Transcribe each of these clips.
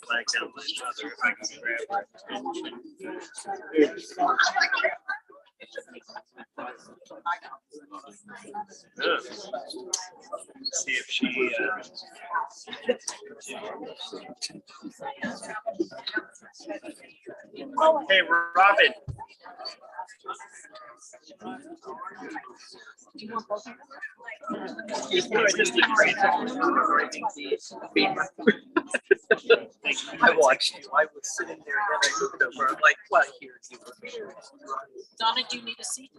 Flag down my mother if I can grab her. See if she hey Robin. I watched you. I was sitting there and then I looked over. I'm like, well, here you were. Donna, do you need a seat?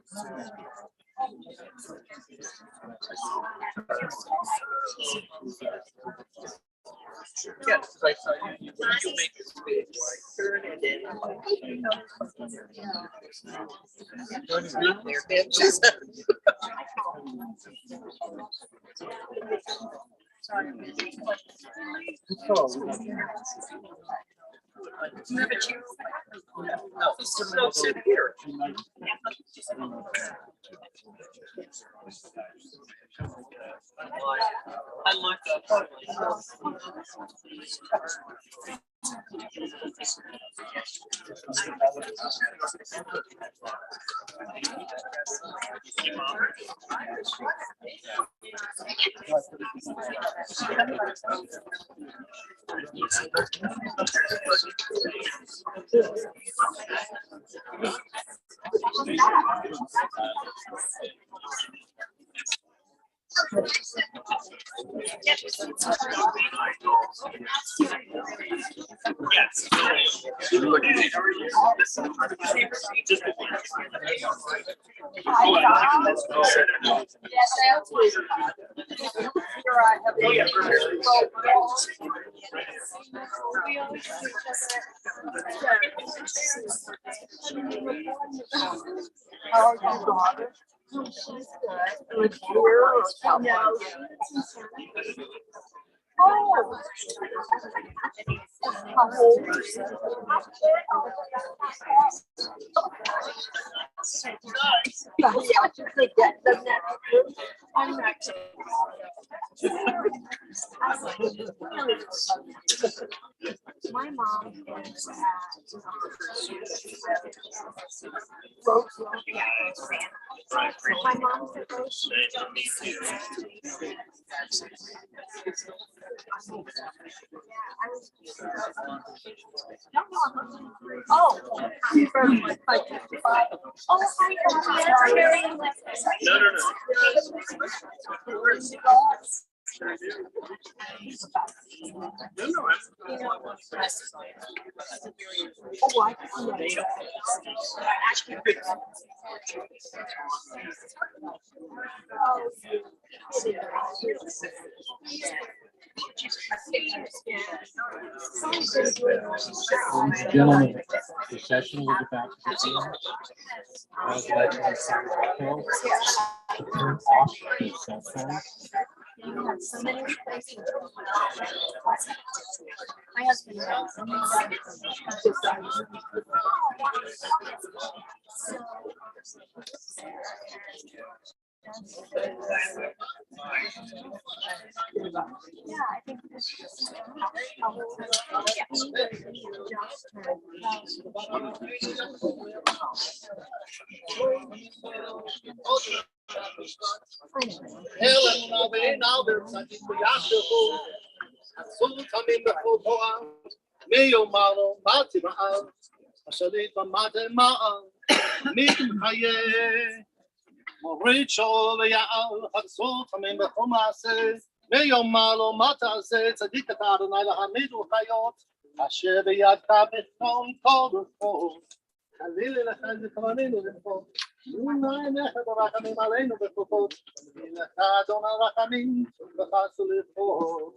Yeah, because I saw you make this big turn and then their benches. Do you have a chair? No, so sit here. I look up. Yes. How are you, daughter? She's good. With here or something? Oh. How old is she? Yeah, they get them now. I'm not my mom is at my mom's at oh, from like 555. Oh, hi, No. Oh, I can see Ladies and gentlemen, the session will get back to the room. I would like to turn off the cell phone You have so many places. My husband knows. Yeah, I think this is אשר בידך בחום כל רחוב, חלילה לך זכרוננו לרחוב, ולעיניך ברחמים עלינו בחופות, ולך אדון הרחמים, וחסו לרחוב.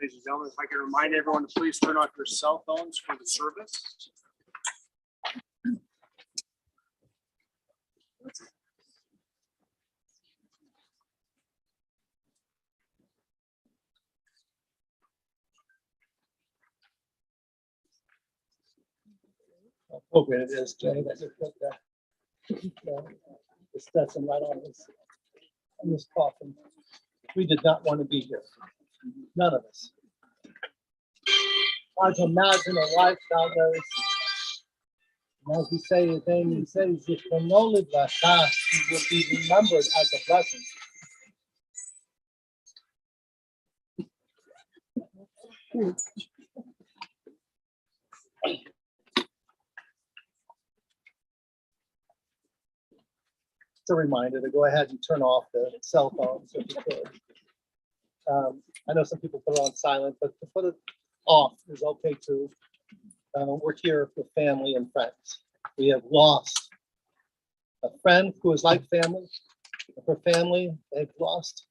Ladies and gentlemen, if I can remind everyone to please turn off your cell phones for the service. How appropriate it is, Jay, that you put the Stetson right on this coffin. We did not want to be here. None of us. Hard to imagine a life down there. And as we say his name, he says, if the knowledge of God, he will be remembered as a blessing. It's a reminder to go ahead and turn off the cell phones if you could. I know some people put it on silent, but to put it off is okay too. We're here for family and friends. We have lost a friend who is like family. For family, they've lost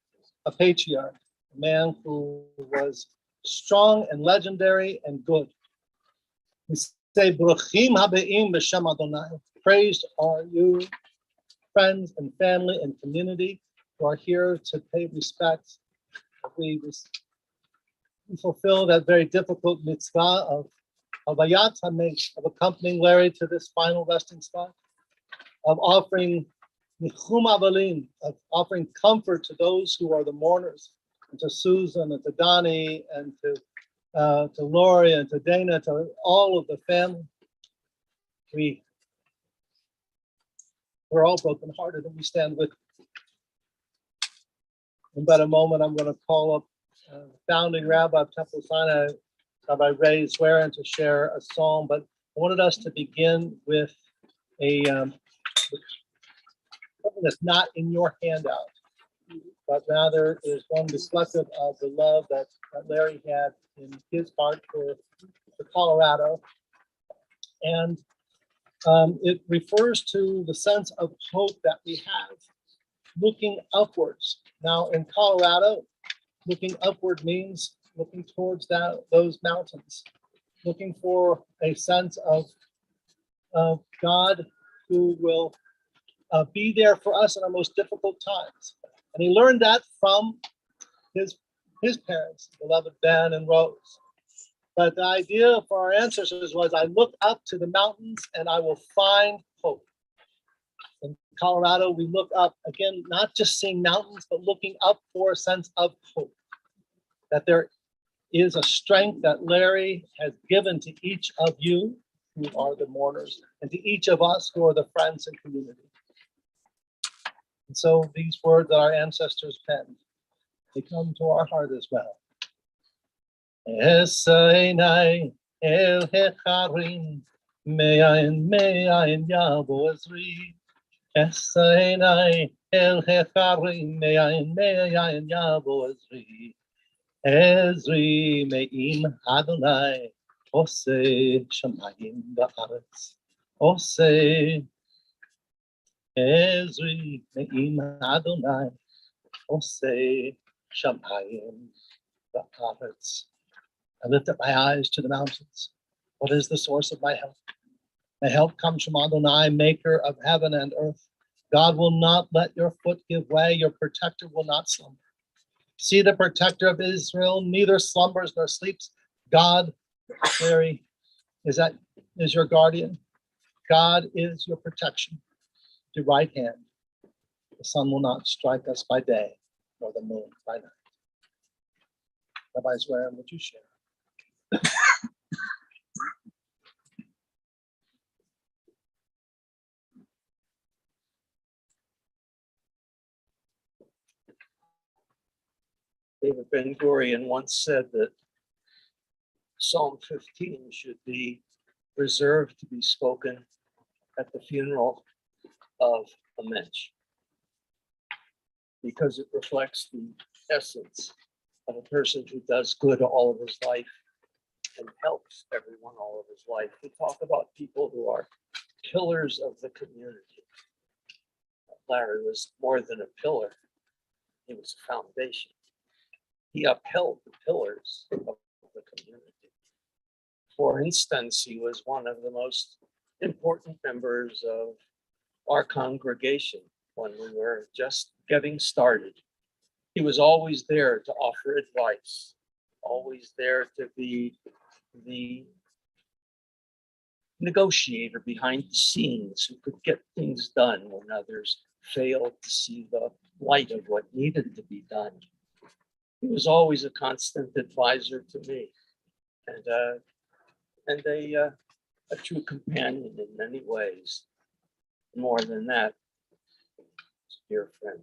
a patriarch, a man who was strong and legendary and good. We say, Bruchim habeim b'shem Adonai. Praised are you, friends and family and community who are here to pay respect. We fulfill that very difficult mitzvah of Havayat HaMesh, of accompanying Larry to this final resting spot, of offering nichum avalim, of offering comfort to those who are the mourners, and to Susan and to Donnie and to Lori and to Dana, to all of the family. We're all brokenhearted and we stand with you. In about a moment, I'm going to call up founding Rabbi of Temple Sinai, Rabbi Ray Zwerin, to share a psalm, but I wanted us to begin with something that's not in your handout, but rather is one reflective of the love that Larry had in his heart for Colorado. And it refers to the sense of hope that we have looking upwards. Now in Colorado, looking upward means looking towards those mountains, looking for a sense of God who will be there for us in our most difficult times. And he learned that from his parents, beloved Ben and Rose. But the idea for our ancestors was, I look up to the mountains and I will find hope. In Colorado, we look up, again, not just seeing mountains, but looking up for a sense of hope. That there is a strength that Larry has given to each of you who are the mourners, and to each of us who are the friends and community. And so these words that our ancestors penned, they come to our heart as well. Esainai el hecharim me'ayin yavo ezri. Esainai el hecharim me'ayin yavo ezri. Ezri me'im Adonai Ose Shamayim Ba'aretz. Ose Ezri Me'im Adonai. Ose Shamayim Ba'aretz. I lift up my eyes to the mountains. What is the source of my help? My help comes from Adonai, maker of heaven and earth. God will not let your foot give way. Your protector will not slumber. See, the protector of Israel neither slumbers nor sleeps. God, Larry, is your guardian. God is your protection. Your right hand. The sun will not strike us by day, nor the moon by night. Rabbi Zwarim, would you share? David Ben-Gurion once said that Psalm 15 should be reserved to be spoken at the funeral of a mensch, because it reflects the essence of a person who does good all of his life and helps everyone all of his life. We talk about people who are pillars of the community. Larry was more than a pillar, he was a foundation. He upheld the pillars of the community. For instance, he was one of the most important members of our congregation when we were just getting started. He was always there to offer advice, always there to be the negotiator behind the scenes who could get things done when others failed to see the light of what needed to be done. He was always a constant advisor to me, and a true companion in many ways. More than that, dear friend.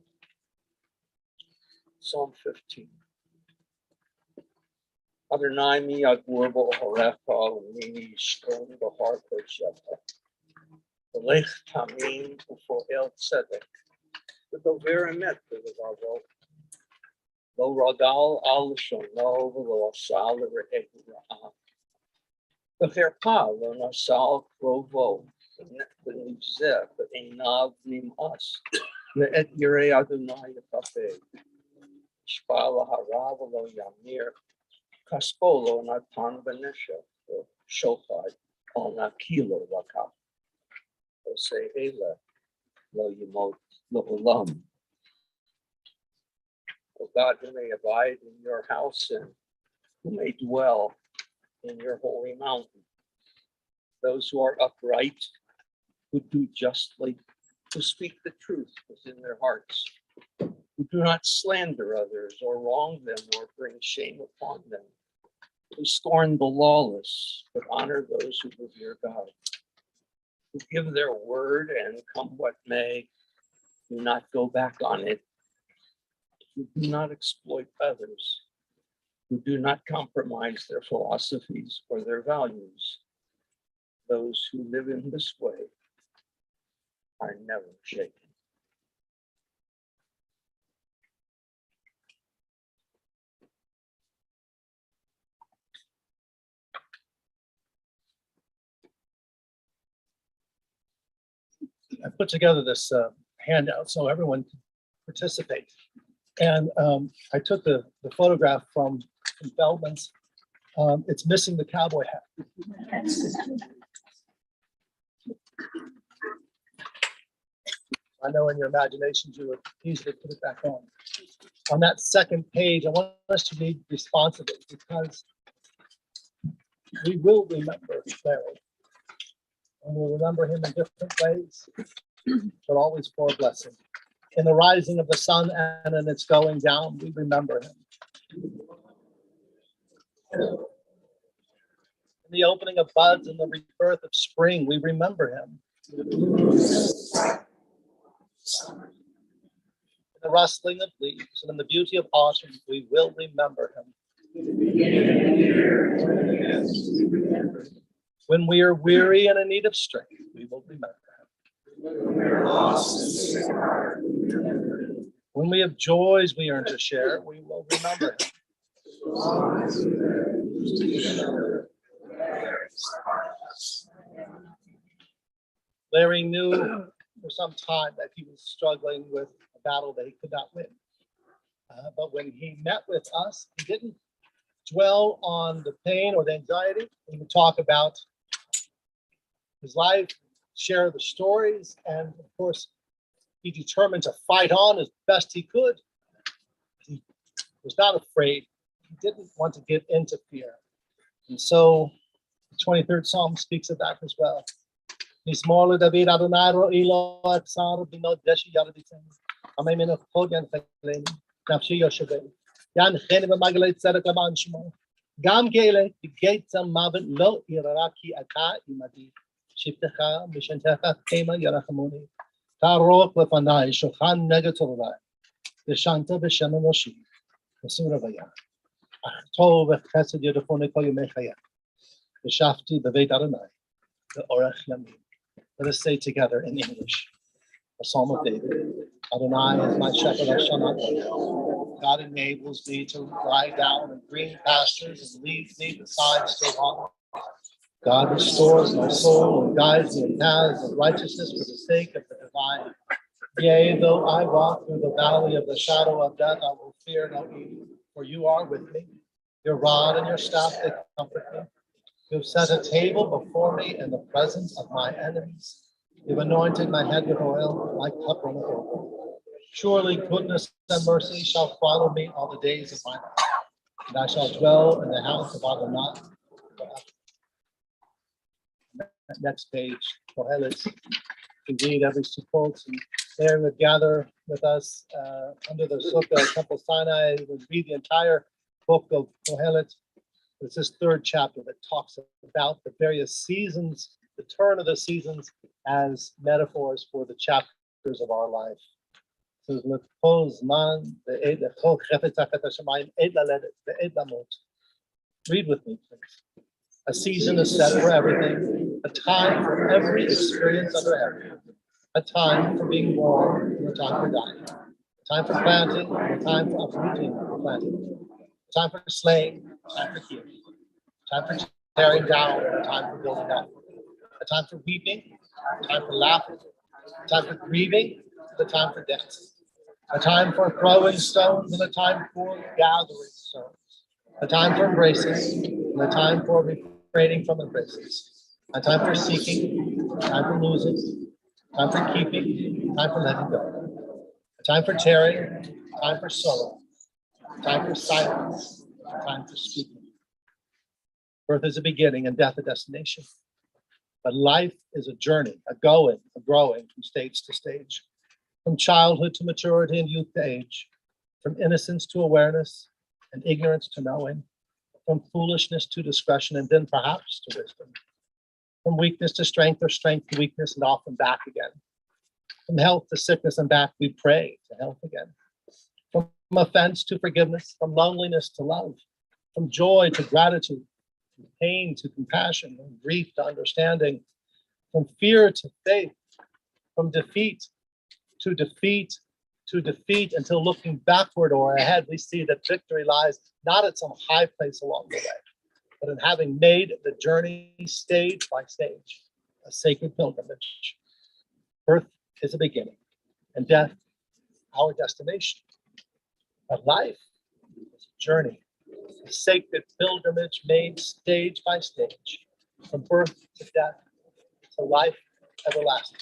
Psalm 15. Adonai mi yagur b'orecha u'mi yishkon b'har kodshecha. V'lech tamim u'fo'el tzedek. V'dover emet v'levavo. Lo ragal al shono v'lo asal l're'ehu ra'ah. V'cherpa lo nasal krovo. V'nivzeh v'einav nim'as. Ve'et yirei Adonai yafafeh. Shpala harav lo yamir. Kaspolo natan benesha. Shochad al nakilo vakaf. Ose ele lo yimot lo olam. O God, who may abide in your house and who may dwell in your holy mountain. Those who are upright, who do justly, who speak the truth within their hearts, who do not slander others or wrong them or bring shame upon them, who scorn the lawless, but honor those who revere God, who give their word and come what may, do not go back on it, who do not exploit others, who do not compromise their philosophies or their values. Those who live in this way are never shaken. I put together this handout so everyone can participate. And I took the photograph from Feldman's. It's missing the cowboy hat. I know in your imaginations you would easily put it back on. On that second page, I want us to be responsive because we will remember Larry. And we'll remember him in different ways, but always for a blessing. In the rising of the sun and in its going down, we remember him. In the opening of buds and the rebirth of spring, we remember him. In the rustling of leaves and in the beauty of autumn, we will remember him. When we are weary and in need of strength, we will remember him. When we have joys we earn to share, we will remember him. Larry knew for some time that he was struggling with a battle that he could not win. But when he met with us, he didn't dwell on the pain or the anxiety. He would talk about his life, share the stories, and of course, he determined to fight on as best he could. He was not afraid. He didn't want to give in to fear. And so the 23rd Psalm speaks of that as well. Nismorle David Adonai Ro'ilo Aksar Bino Deshi Yaraditim. Amen of Podian Feklin. Nafshi Yoshebe. Yan Chen Magalet Zedek Aman Shmo. Gam Gele, the gates of Mavet Lo Iraki Aka Imadi. Shiptecha, Mishantecha, Kema Yarachamoni. Tarok Lefanai, Shochan Negatorai. The Shanta Beshem Moshi. The Suravaya. Tov Chesed Yodophonik Oyumechaya. The Shafti, the Veit Adonai. The Orech Yamim. Let us say together in English, a Psalm of David. Adonai is my shepherd, I shall not want. God enables me to lie down in green pastures and leads me beside still waters. God restores my soul and guides me in paths of righteousness for the sake of the divine. Yea, though I walk through the valley of the shadow of death, I will fear no evil, for you are with me. Your rod and your staff, they comfort me. You have set a table before me in the presence of my enemies. You have anointed my head with oil, my cup runneth over. Surely goodness and mercy shall follow me all the days of my life, and I shall dwell in the house of Adonai forever. Next page, Kohelet, we read every Sukkot, and there would gather with us under the Sukkah, Temple Sinai, would read the entire book of Kohelet. It's this third chapter that talks about the various seasons, the turn of the seasons as metaphors for the chapters of our life. So read with me, please. A season is set for everything, a time for every experience under heaven, a time for being born and a time for dying, a time for planting and a time for uprooting and planting, a time for slaying, a time for healing, a time for tearing down and a time for building up, a time for weeping, a time for laughing, a time for grieving, and a time for death, a time for throwing stones and a time for gathering stones, a time for embracing and a time for refraining from embraces, a time for seeking, a time for losing, a time for keeping, a time for letting go, a time for tearing, a time for sorrow, a time for silence, a time for speaking. Birth is a beginning and death a destination. But life is a journey, a going, a growing from stage to stage, from childhood to maturity and youth to age, from innocence to awareness and ignorance to knowing, from foolishness to discretion and then perhaps to wisdom, from weakness to strength or strength to weakness and often back again, from health to sickness and back we pray to health again, from offense to forgiveness, from loneliness to love, from joy to gratitude, from pain to compassion, from grief to understanding, from fear to faith, from defeat to defeat to defeat, until looking backward or ahead, we see that victory lies not at some high place along the way, but in having made the journey stage by stage, a sacred pilgrimage. Birth is a beginning, and death, our destination. But life is a journey, a sacred pilgrimage made stage by stage, from birth to death to life everlasting.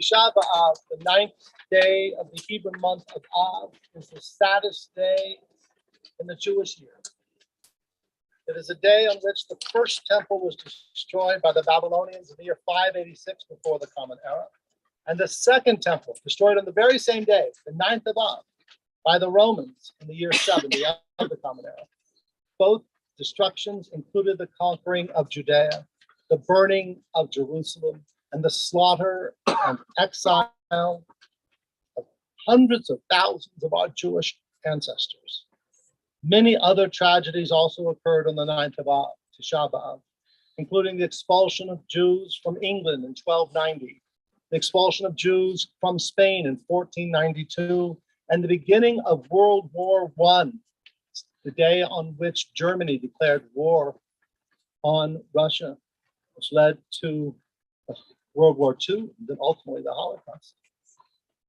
Tisha B'Av, the 9th day of the Hebrew month of Av, is the saddest day in the Jewish year. It is a day on which the first temple was destroyed by the Babylonians in the year 586 before the Common Era, and the second temple destroyed on the very same day, the 9th of Av, by the Romans in the year 70 of the Common Era. Both destructions included the conquering of Judea, the burning of Jerusalem, and the slaughter and exile of hundreds of thousands of our Jewish ancestors. Many other tragedies also occurred on the 9th of Av, Tisha B'Av, including the expulsion of Jews from England in 1290, the expulsion of Jews from Spain in 1492, and the beginning of World War I, the day on which Germany declared war on Russia, which led to World War II, and then ultimately the Holocaust.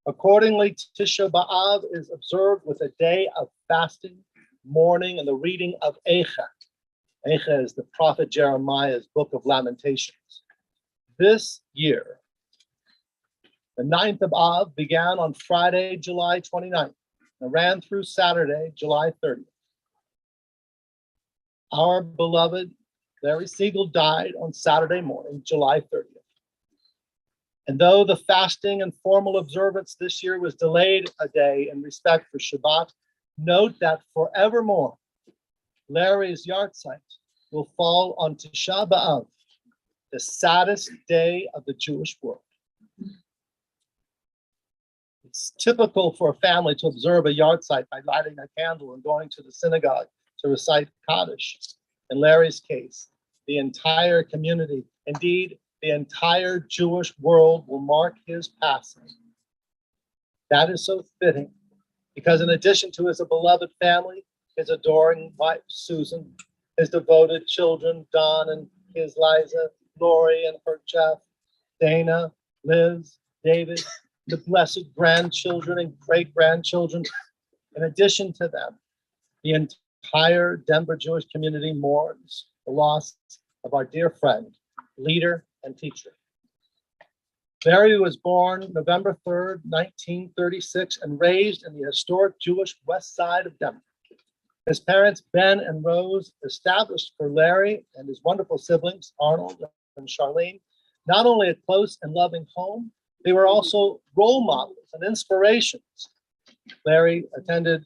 Accordingly, Tisha B'Av is observed with a day of fasting, mourning, and the reading of Eicha. Eicha is the prophet Jeremiah's book of Lamentations. This year, the 9th of Av began on Friday, July 29th, and ran through Saturday, July 30th. Our beloved Larry Siegel died on Saturday morning, July 30th. And though the fasting and formal observance this year was delayed a day in respect for Shabbat, note that forevermore, Larry's yahrzeit will fall on Tisha B'Av, the saddest day of the Jewish world. It's typical for a family to observe a yahrzeit by lighting a candle and going to the synagogue to recite Kaddish. In Larry's case, the entire community, indeed, the entire Jewish world will mark his passing. That is so fitting, because in addition to his beloved family, his adoring wife, Susan, his devoted children, Don and his Liza, Lori and her Jeff, Dana, Liz, David, the blessed grandchildren and great-grandchildren. In addition to them, the entire Denver Jewish community mourns the loss of our dear friend, leader, and teacher. Larry was born November 3rd, 1936, and raised in the historic Jewish West Side of Denver. His parents, Ben and Rose, established for Larry and his wonderful siblings, Arnold and Charlene, not only a close and loving home, they were also role models and inspirations. Larry attended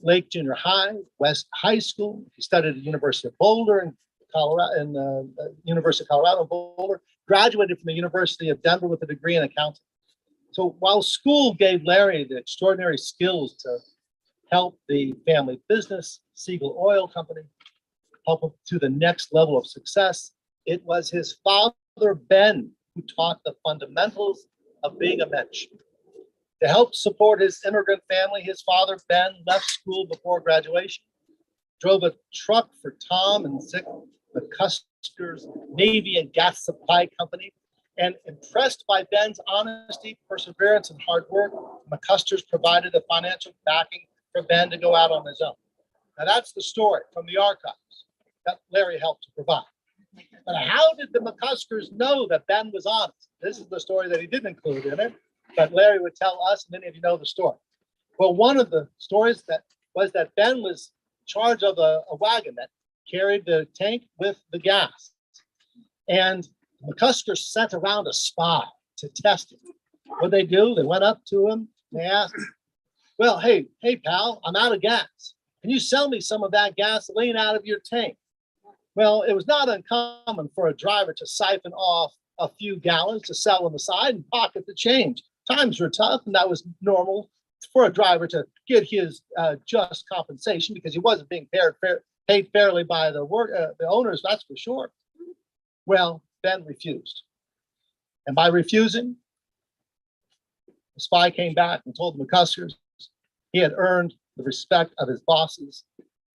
Lake Junior High, West High School. He studied at the University of Boulder in Colorado, University of Colorado Boulder, graduated from the University of Denver with a degree in accounting. So while school gave Larry the extraordinary skills to help the family business, Siegel Oil Company, help him to the next level of success, it was his father, Ben, who taught the fundamentals of being a mensch. To help support his immigrant family, his father, Ben, left school before graduation, drove a truck for Tom and Zick McCuskers Navy and Gas Supply Company, and impressed by Ben's honesty, perseverance, and hard work, McCuskers provided the financial backing for Ben to go out on his own. Now that's the story from the archives that Larry helped to provide. But how did the McCuskers know that Ben was honest? This is the story that he didn't include in it, but Larry would tell us, and many of you know the story. Well, one of the stories that was that Ben was in charge of a wagon that carried the tank with the gas. And McCuskers sent around a spy to test him. What they do? They went up to him. They asked, well, hey, pal, I'm out of gas. Can you sell me some of that gasoline out of your tank? Well, it was not uncommon for a driver to siphon off a few gallons to sell on the side and pocket the change. Times were tough, and that was normal for a driver to get his just compensation, because he wasn't being paid fairly by the owners, that's for sure. Well, Ben refused. And by refusing, the spy came back and told the McCuskers he had earned the respect of his bosses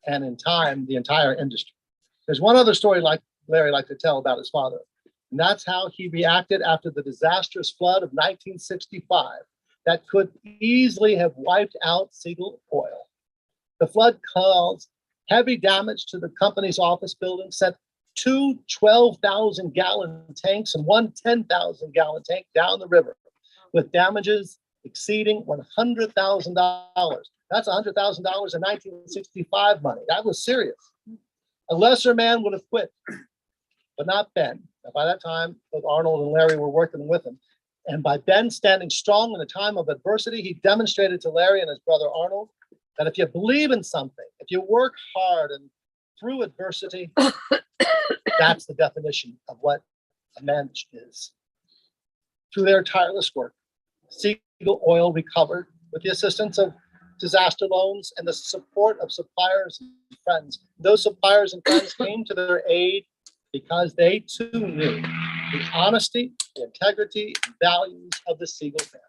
and, in time, the entire industry. There's one other story like Larry liked to tell about his father, and that's how he reacted after the disastrous flood of 1965 that could easily have wiped out Siegel Oil. The flood caused heavy damage to the company's office building, sent two 12,000-gallon tanks and one 10,000-gallon tank down the river, with damages exceeding $100,000. That's $100,000 in 1965 money. That was serious. A lesser man would have quit, but not Ben. Now, by that time, both Arnold and Larry were working with him. And by Ben standing strong in a time of adversity, he demonstrated to Larry and his brother Arnold that if you believe in something, if you work hard and through adversity, that's the definition of what a mensch is. Through their tireless work, Siegel Oil recovered with the assistance of disaster loans and the support of suppliers and friends. Those suppliers and friends came to their aid because they too knew the honesty, the integrity, and values of the Siegel family.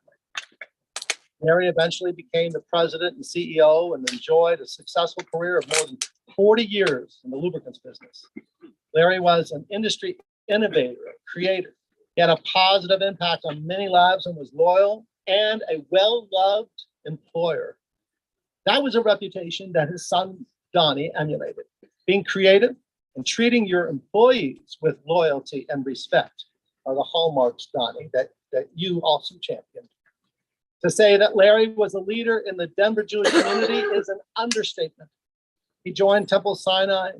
Larry eventually became the president and CEO and enjoyed a successful career of more than 40 years in the lubricants business. Larry was an industry innovator, creator. He had a positive impact on many lives and was loyal and a well-loved employer. That was a reputation that his son, Donnie, emulated. Being creative and treating your employees with loyalty and respect are the hallmarks, Donnie, that you also championed. To say that Larry was a leader in the Denver Jewish community is an understatement. He joined Temple Sinai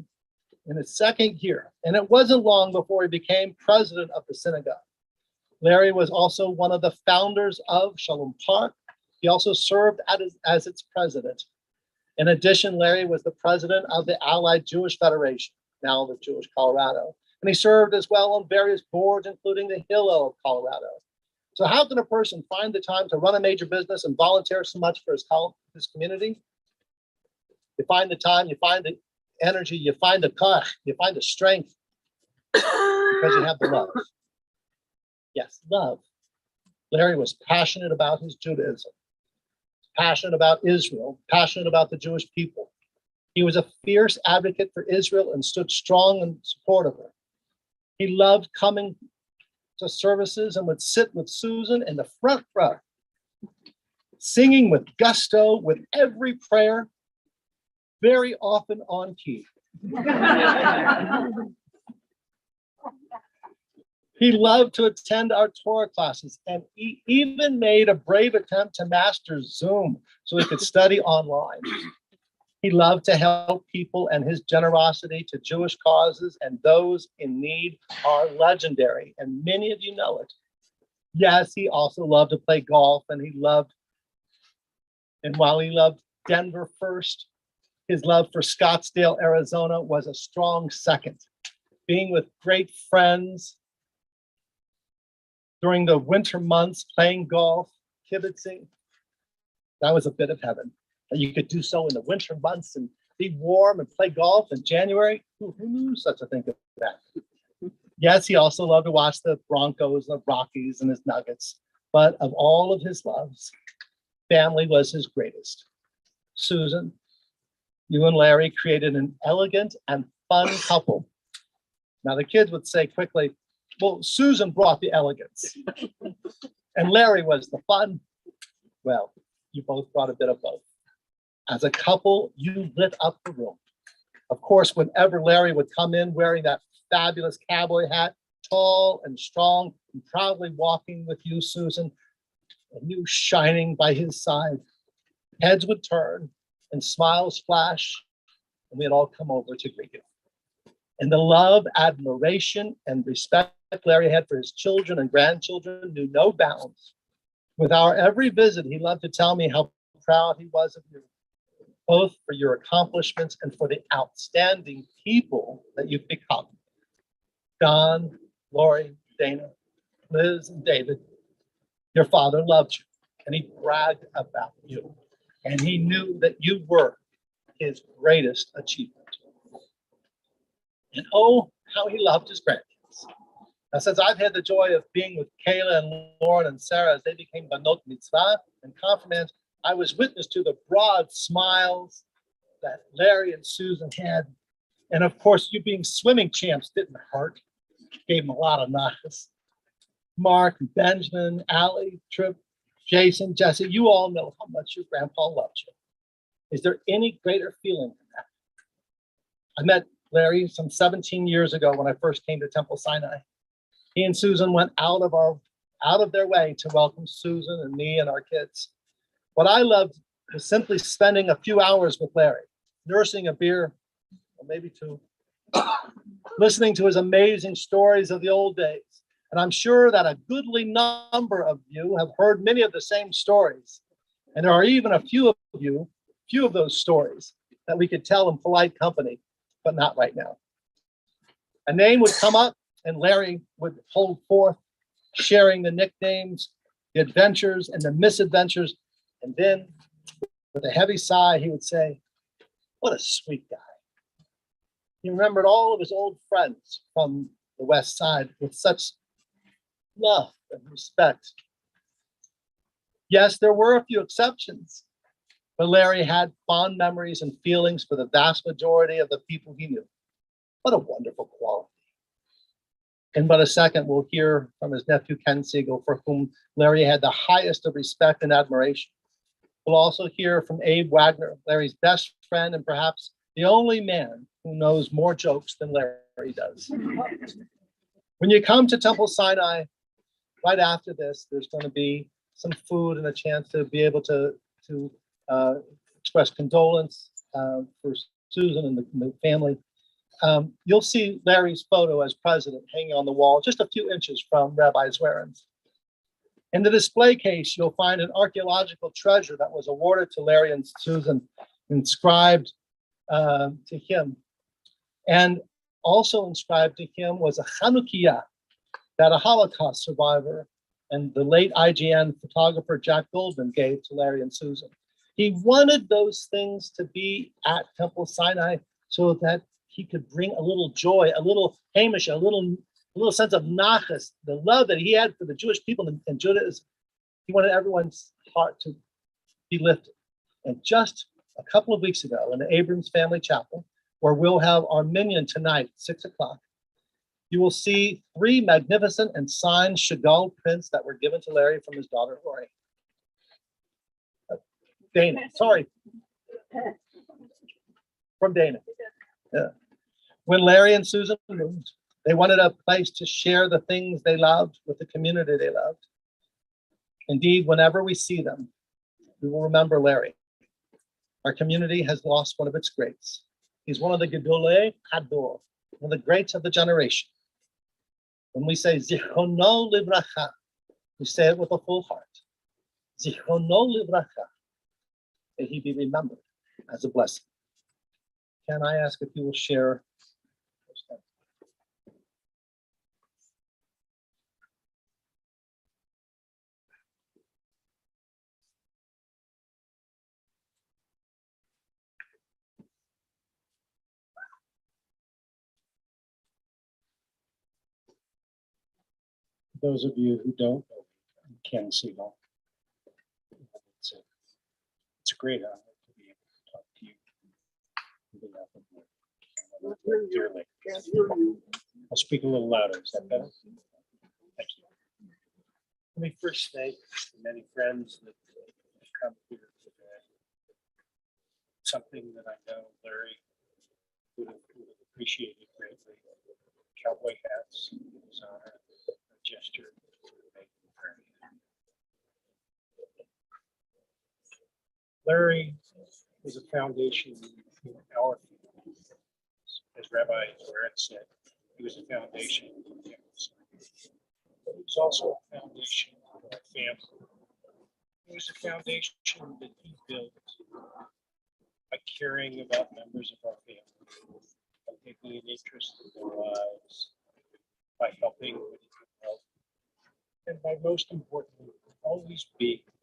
in his second year, and it wasn't long before he became president of the synagogue. Larry was also one of the founders of Shalom Park. He also served as its president. In addition, Larry was the president of the Allied Jewish Federation, now the Jewish Colorado, and he served as well on various boards, including the Hillel of Colorado. So how can a person find the time to run a major business and volunteer so much for his community? You find the time, you find the energy, you find the koch, you find the strength because you have the love. Yes, love. Larry was passionate about his Judaism, passionate about Israel, passionate about the Jewish people. He was a fierce advocate for Israel and stood strong in support of her. He loved coming to services and would sit with Susan in the front row, singing with gusto with every prayer, very often on key. He loved to attend our Torah classes, and he even made a brave attempt to master Zoom so he could study online. He loved to help people, and his generosity to Jewish causes and those in need are legendary, and many of you know it. Yes, he also loved to play golf, and while he loved Denver first, his love for Scottsdale, Arizona was a strong second. Being with great friends during the winter months, playing golf, kibitzing, that was a bit of heaven. And you could do so in the winter months and be warm and play golf in January. Who knew such a thing as that? Yes, he also loved to watch the Broncos, the Rockies, and his Nuggets. But of all of his loves, family was his greatest. Susan, you and Larry created an elegant and fun couple. Now the kids would say quickly, well, Susan brought the elegance and Larry was the fun. Well, you both brought a bit of both. As a couple, you lit up the room. Of course, whenever Larry would come in wearing that fabulous cowboy hat, tall and strong, and proudly walking with you, Susan, and you shining by his side, heads would turn and smiles flash, and we'd all come over to greet you. And the love, admiration, and respect Larry had for his children and grandchildren knew no bounds. With our every visit, he loved to tell me how proud he was of you, both for your accomplishments and for the outstanding people that you've become. Don, Lori, Dana, Liz, and David, your father loved you, and he bragged about you, and he knew that you were his greatest achievement. And oh, how he loved his grandkids. Now, since I've had the joy of being with Kayla and Lauren and Sarah as they became Banot Mitzvah and confirmands, I was witness to the broad smiles that Larry and Susan had. And of course, you being swimming champs didn't hurt. Gave them a lot of nods. Mark, Benjamin, Allie, Tripp, Jason, Jesse, you all know how much your grandpa loved you. Is there any greater feeling than that? I met Larry some 17 years ago when I first came to Temple Sinai. He and Susan went out of their way to welcome Susan and me and our kids. What I loved was simply spending a few hours with Larry, nursing a beer, or maybe two, listening to his amazing stories of the old days. And I'm sure that a goodly number of you have heard many of the same stories. And there are even a few of those stories that we could tell in polite company, but not right now. A name would come up and Larry would hold forth, sharing the nicknames, the adventures, and the misadventures. And then with a heavy sigh, he would say, what a sweet guy. He remembered all of his old friends from the West Side with such love and respect. Yes, there were a few exceptions, but Larry had fond memories and feelings for the vast majority of the people he knew. What a wonderful quality. In but a second, we'll hear from his nephew, Ken Siegel, for whom Larry had the highest of respect and admiration. We'll also hear from Abe Wagner, Larry's best friend and perhaps the only man who knows more jokes than Larry does. When you come to Temple Sinai, right after this, there's going to be some food and a chance to be able to express condolence for Susan and the family. You'll see Larry's photo as president hanging on the wall just a few inches from Rabbi Zweren's. In the display case, you'll find an archaeological treasure that was awarded to Larry and Susan, inscribed to him. And also inscribed to him was a Chanukiah that a Holocaust survivor and the late IGN photographer Jack Goldman gave to Larry and Susan. He wanted those things to be at Temple Sinai so that he could bring a little joy, a little Hamish, a little sense of nachas, the love that he had for the Jewish people and Judaism. He wanted everyone's heart to be lifted. And just a couple of weeks ago in the Abrams Family Chapel, where we'll have our minyan tonight, 6 o'clock, you will see 3 magnificent and signed Chagall prints that were given to Larry from his daughter, Lori. Dana, sorry. From Dana. Yeah. When Larry and Susan moved, they wanted a place to share the things they loved with the community they loved. Indeed, whenever we see them, we will remember Larry. Our community has lost one of its greats. He's one of the Gedolei Hador, one of the greats of the generation. When we say Zichrono Livracha, we say it with a full heart. Zichrono Livracha, may he be remembered as a blessing. Can I ask if you will share? Those of you who don't know Ken Siegel, it's a great honor to be able to talk to you. Dearly. I'll speak a little louder. Is that better? Thank you. Let me first thank the many friends that have come here today. Something that I know Larry would have appreciated greatly. Cowboy hats, his honor, a gesture. Larry was a foundation in our family. As Rabbi Loret said, he was a foundation in the campus. But he was also a foundation of our family. It was a foundation that he built by caring about members of our family, by taking an interest in their lives, by helping when he could help, and by most importantly, always being there.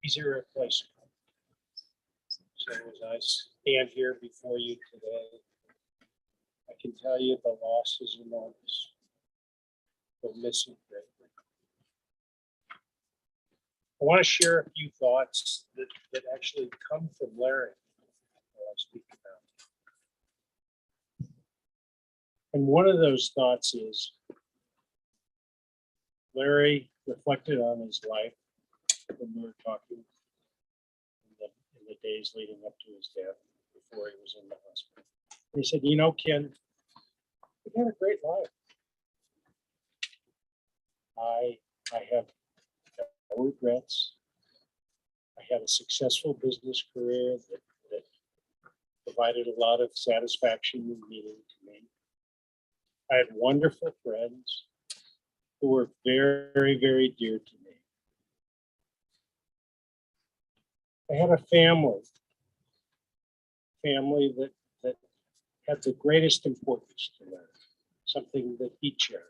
He's irreplaceable. So as I stand here before you today, I can tell you the loss is enormous. We'll miss him greatly. I want to share a few thoughts that actually come from Larry while I speak about him. And one of those thoughts is Larry reflected on his life when we were talking in the days leading up to his death, before he was in the hospital. And he said, you know, Ken, we had a great life. I have no regrets. I had a successful business career that provided a lot of satisfaction and meaning to me. I had wonderful friends who were very, very dear to me. I had a family that had the greatest importance to Larry, something that he cherished.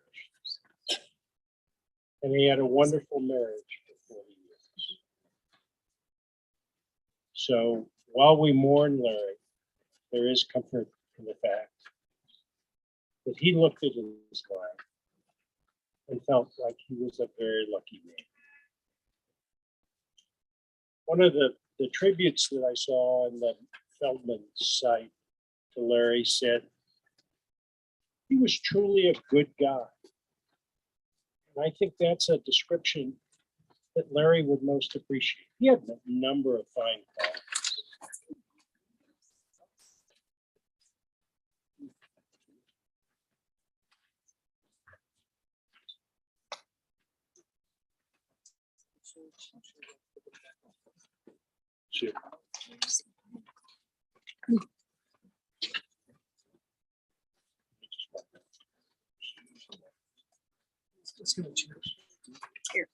And he had a wonderful marriage for 40 years. So while we mourn Larry, there is comfort in the fact that he looked at his life and felt like he was a very lucky man. One of the tributes that I saw on the Feldman site to Larry said, he was truly a good guy. And I think that's a description that Larry would most appreciate. He had a number of fine qualities. Sure. Let's give it cheers. Here.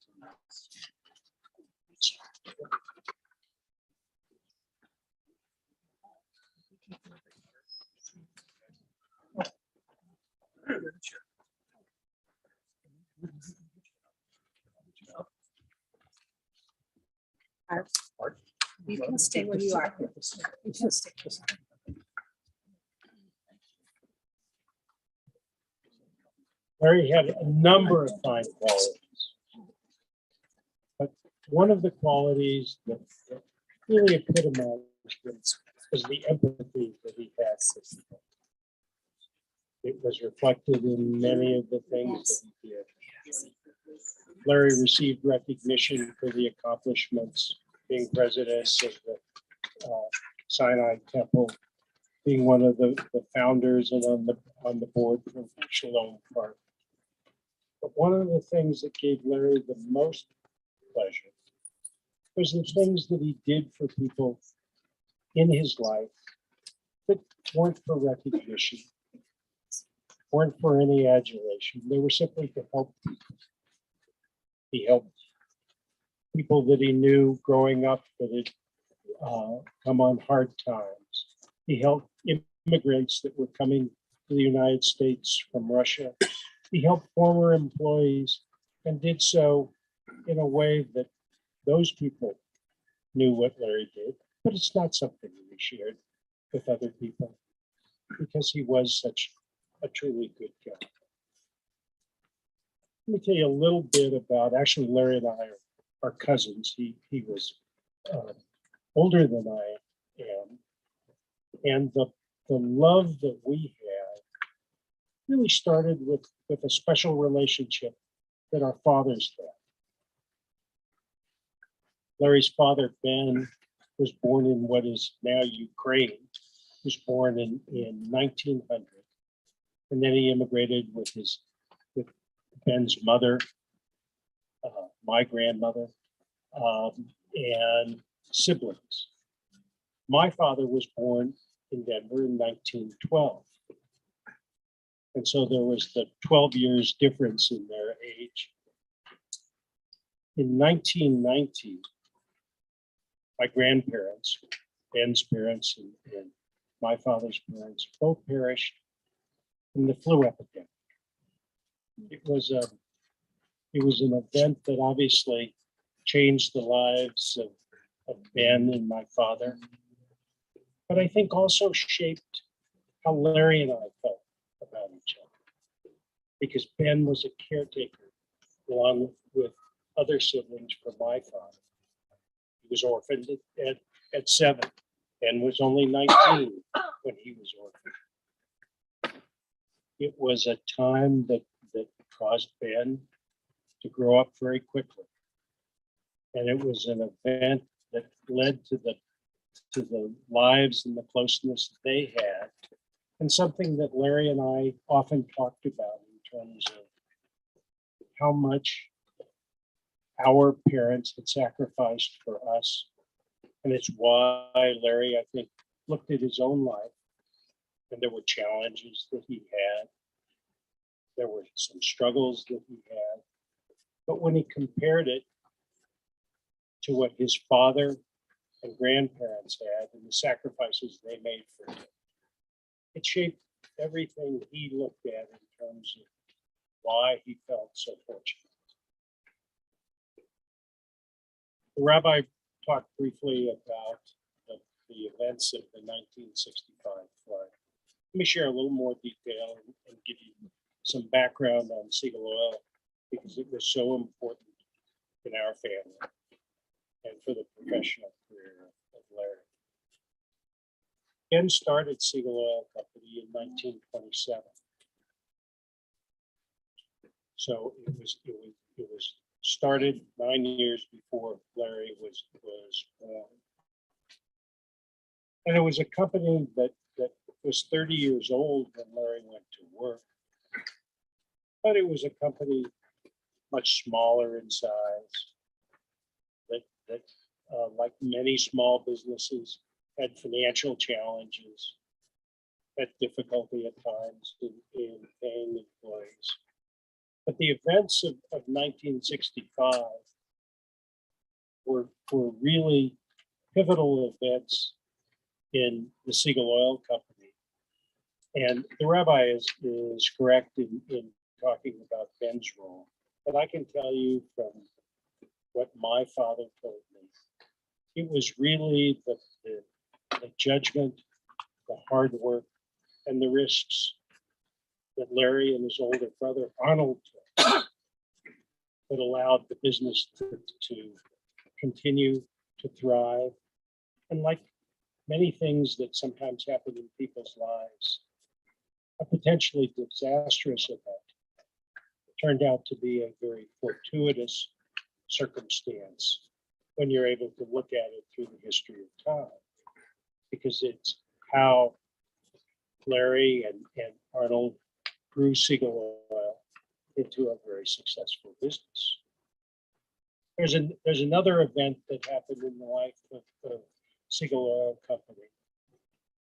You can stay where you are. You can stay. Larry had a number of fine qualities. But one of the qualities that really epitomized was the empathy that he had for people. It was reflected in many of the things that he did. Larry received recognition for the accomplishments, being president of the Sinai Temple, being one of the founders and on the board for Shalom Park. But one of the things that gave Larry the most pleasure was the things that he did for people in his life that weren't for recognition, weren't for any adulation. They were simply to help people. He helped people that he knew growing up that had come on hard times. He helped immigrants that were coming to the United States from Russia. He helped former employees and did so in a way that those people knew what Larry did, but it's not something that he shared with other people because he was such a truly good guy. Let me tell you a little bit about, actually Larry and I are cousins. He was older than I am. And the love that we had really started with a special relationship that our fathers had. Larry's father, Ben, was born in what is now Ukraine. He was born in 1900. And then he immigrated with Ben's mother, my grandmother, and siblings. My father was born in Denver in 1912. And so there was the 12 years difference in their age. In 1990, my grandparents, Ben's parents and my father's parents, both perished in the flu epidemic. It was an event that obviously changed the lives of Ben and my father, but I think also shaped how Larry and I felt about each other, because Ben was a caretaker along with other siblings for my father. He was orphaned at 7 and was only 19 when he was orphaned. It was a time that caused Ben to grow up very quickly. And it was an event that led to the lives and the closeness that they had, and something that Larry and I often talked about in terms of how much our parents had sacrificed for us. And it's why Larry, I think, looked at his own life, and there were challenges that he had. There were some struggles that he had. But when he compared it to what his father and grandparents had and the sacrifices they made for him, it shaped everything he looked at in terms of why he felt so fortunate. The rabbi talked briefly about the events of the 1965 flood. Let me share a little more detail and give you some background on Siegel Oil. because it was so important in our family and for the professional career of Larry. Ben started Siegel Oil Company in 1927. So it was started 9 years before Larry was born. And it was a company that was 30 years old when Larry went to work. But it was a company much smaller in size that like many small businesses, had financial challenges, had difficulty at times in paying employees. But the events of 1965 were really pivotal events in the Siegel Oil Company. And the rabbi is correct in talking about Ben's role. But I can tell you from what my father told me, it was really the judgment, the hard work, and the risks that Larry and his older brother Arnold took that allowed the business to continue to thrive. And like many things that sometimes happen in people's lives, a potentially disastrous event turned out to be a very fortuitous circumstance when you're able to look at it through the history of time, because it's how Larry and Arnold grew Siegel Oil into a very successful business. There's another event that happened in the life of Siegel Oil Company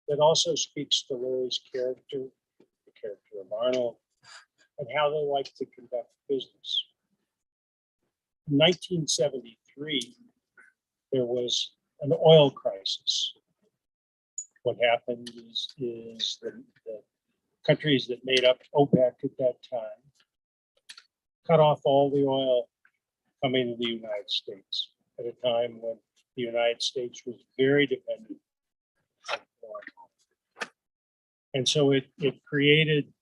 that also speaks to Larry's character, the character of Arnold, and how they like to conduct business. In 1973, there was an oil crisis. What happened is the countries that made up OPEC at that time cut off all the oil coming to the United States at a time when the United States was very dependent on foreign oil. And so it created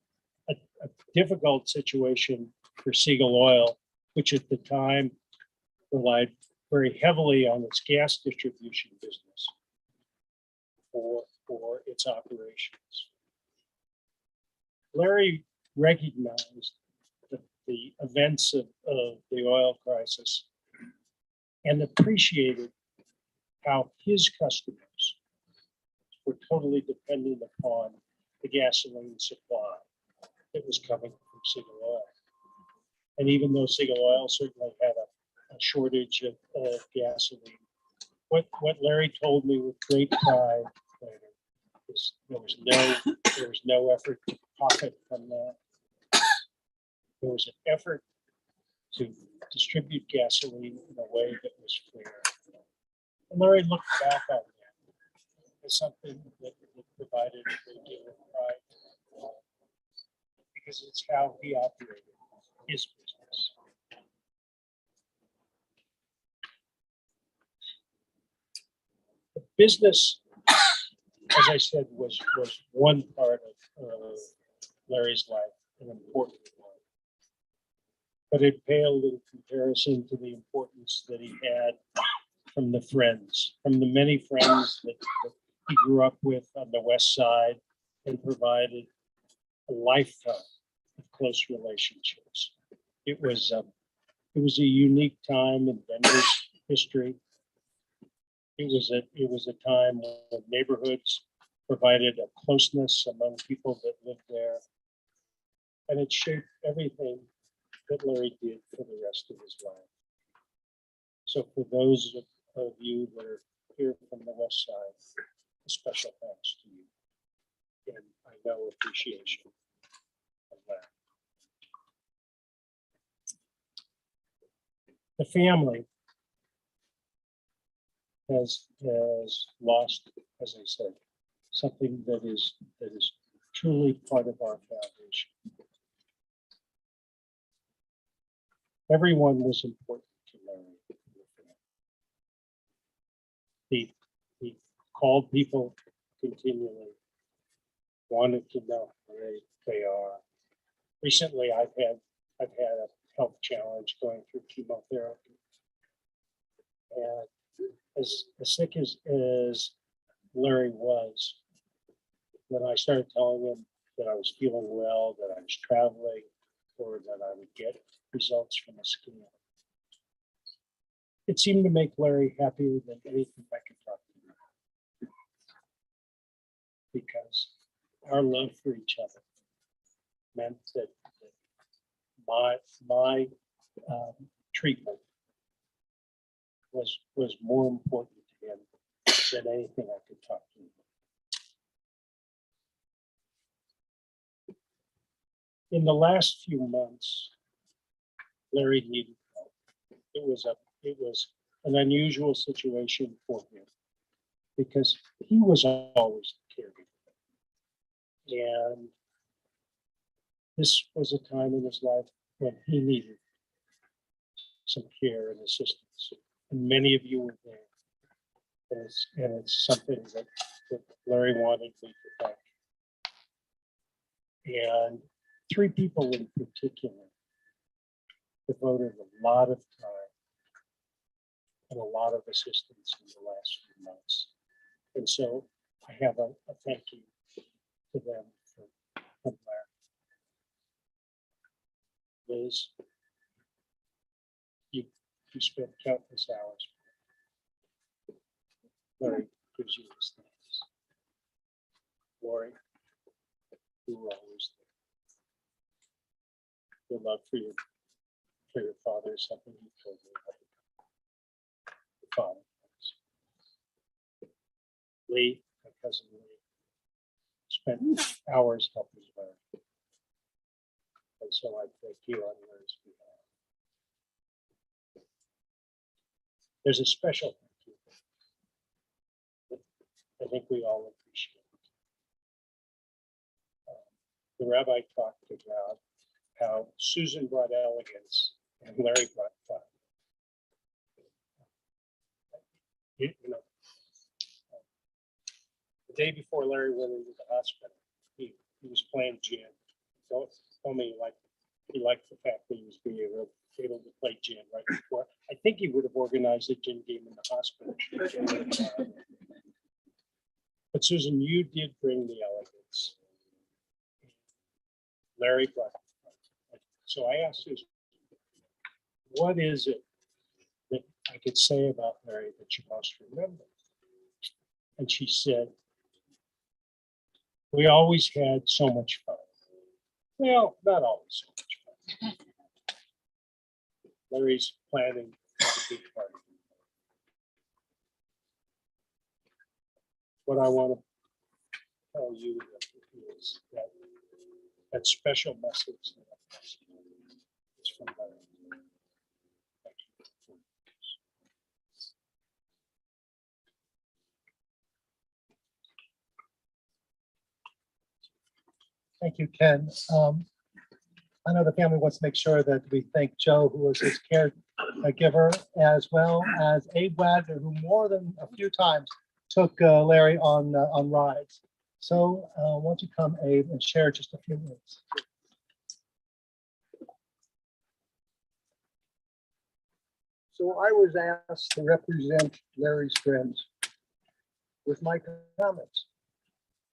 a difficult situation for Siegel Oil, which at the time relied very heavily on its gas distribution business for its operations. Larry recognized the events of the oil crisis and appreciated how his customers were totally dependent upon the gasoline supply that was coming from Siegel Oil. And even though Siegel Oil certainly had a shortage of gasoline, what Larry told me with great pride later is there was no effort to profit from that. There was an effort to distribute gasoline in a way that was fair. And Larry looked back on that as something that provided a great deal of pride because it's how he operated his business. The business, as I said, was one part of Larry's life, an important one. But it paled in comparison to the importance that he had from the many friends that he grew up with on the West Side and provided a lifetime of close relationships. It was a unique time in Denver's history. It was a time when neighborhoods provided a closeness among people that lived there, and it shaped everything that Larry did for the rest of his life. So for those of you that are here from the West Side, a special thanks to you, and I know appreciation of that. The family has lost, as I said, something that is truly part of our foundation. Everyone was important to Larry. He called people continually, wanted to know where they are. Recently, I've had a health challenge, going through chemotherapy. And as sick as Larry was, when I started telling him that I was feeling well, that I was traveling, or that I would get results from a scan, it seemed to make Larry happier than anything I could talk to him. Because our love for each other meant that my treatment was more important to him than anything I could talk to him about. In the last few months, Larry needed help. It was an unusual situation for him because he was always the caregiver. And this was a time in his life when he needed some care and assistance. And many of you were there. And it's something that Larry wanted me to thank. And 3 people in particular devoted a lot of time and a lot of assistance in the last few months. And so I have a thank you to them from Larry. Liz, you spent countless hours. Larry gives you his thanks. Lori, you were always there. Your love for your father is something you told me about. Your father. Lee, my cousin Lee, spent hours helping Larry. And so I thank you on Larry's behalf. There's a special thank you that I think we all appreciate. The rabbi talked about how Susan brought elegance and Larry brought fun. You know, the day before Larry went into the hospital, he was playing gin. So told me he liked the fact that he was being able to play gin right before. I think he would have organized a gin game in the hospital. But Susan, you did bring the elegance. Larry brought it. So I asked Susan, what is it that I could say about Larry that you most remember? And she said, we always had so much fun. Well, not always so much fun. Larry's planning a big party. What I want to tell you is that special message that I passed you is from Larry. Thank you. Thank you, Ken. I know the family wants to make sure that we thank Joe, who was his caregiver, as well as Abe Wagner, who more than a few times took Larry on rides. So why don't you come, Abe, and share just a few minutes. So I was asked to represent Larry's friends with my comments.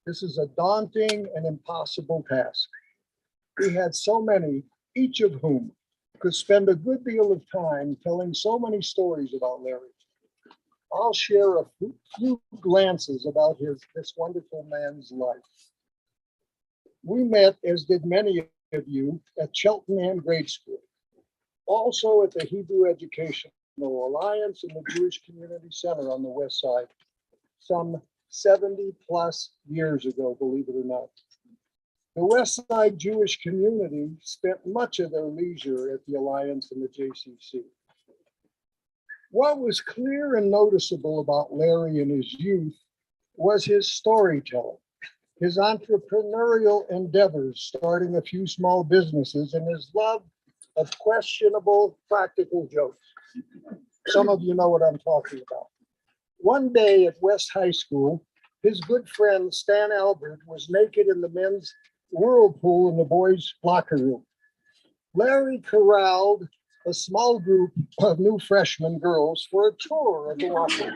This is a daunting and impossible task. We had so many, each of whom could spend a good deal of time telling so many stories about Larry. I'll share a few glances about this wonderful man's life. We met, as did many of you, at Cheltenham Grade School, also at the Hebrew Educational Alliance and the Jewish Community Center on the West Side, some 70 plus years ago, believe it or not. The West Side Jewish community spent much of their leisure at the Alliance and the JCC. What was clear and noticeable about Larry in his youth was his storytelling, his entrepreneurial endeavors, starting a few small businesses, and his love of questionable practical jokes. Some of you know what I'm talking about. One day at West High School, his good friend Stan Albert was naked in the men's whirlpool in the boys' locker room. Larry corralled a small group of new freshman girls for a tour of the locker.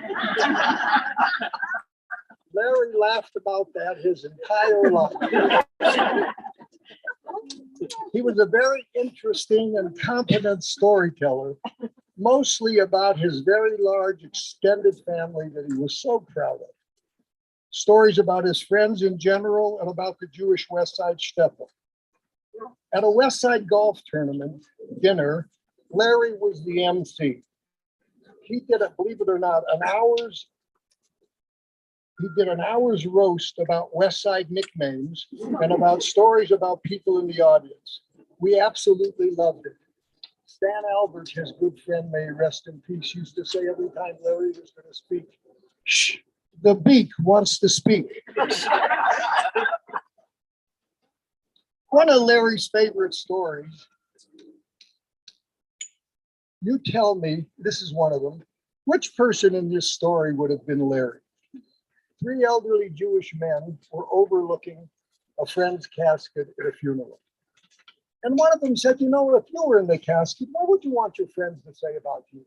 Larry laughed about that his entire life. He was a very interesting and competent storyteller, mostly about his very large extended family that he was so proud of. Stories about his friends in general and about the Jewish West Side Shtetl. At a West Side golf tournament dinner, Larry was the MC. He did, believe it or not, he did an hour's roast about West Side nicknames and about stories about people in the audience. We absolutely loved it. Stan Albert, his good friend, may he rest in peace, used to say every time Larry was going to speak, "Shh, the beak wants to speak." One of Larry's favorite stories. You tell me, this is one of them, which person in this story would have been Larry? Three elderly Jewish men were overlooking a friend's casket at a funeral. And one of them said, you know, if you were in the casket, what would you want your friends to say about you?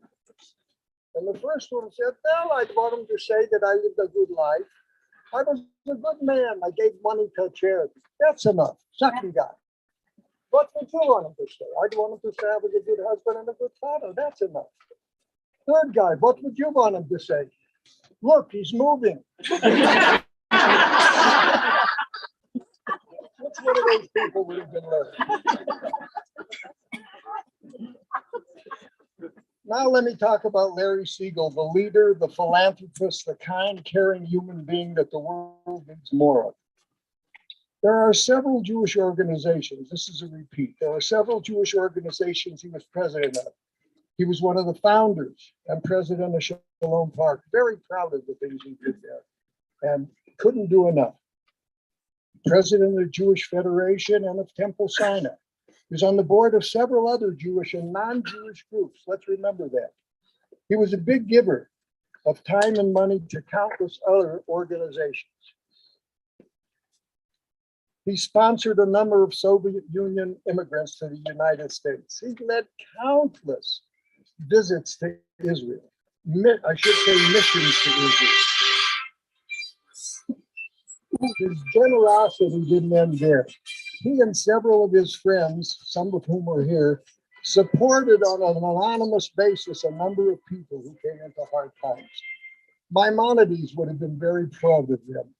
And the first one said, well, I'd want them to say that I lived a good life. I was a good man. I gave money to charity. That's enough. Second guy. What would you want them to say? I'd want them to say I was a good husband and a good father. That's enough. Third guy, what would you want him to say? Look, he's moving. Which one of those people would have been Larry? Now let me talk about Larry Siegel, the leader, the philanthropist, the kind, caring human being that the world needs more of. There are several Jewish organizations. This is a repeat. There are several Jewish organizations he was president of. He was one of the founders and president of Shalom Park. Very proud of the things he did there and couldn't do enough. President of the Jewish Federation and of Temple Sinai. He was on the board of several other Jewish and non-Jewish groups. Let's remember that. He was a big giver of time and money to countless other organizations. He sponsored a number of Soviet Union immigrants to the United States. He led countless visits to Israel. I should say missions to Israel. His generosity didn't end there. He and several of his friends, some of whom are here, supported on an anonymous basis a number of people who came into hard times. Maimonides would have been very proud of them.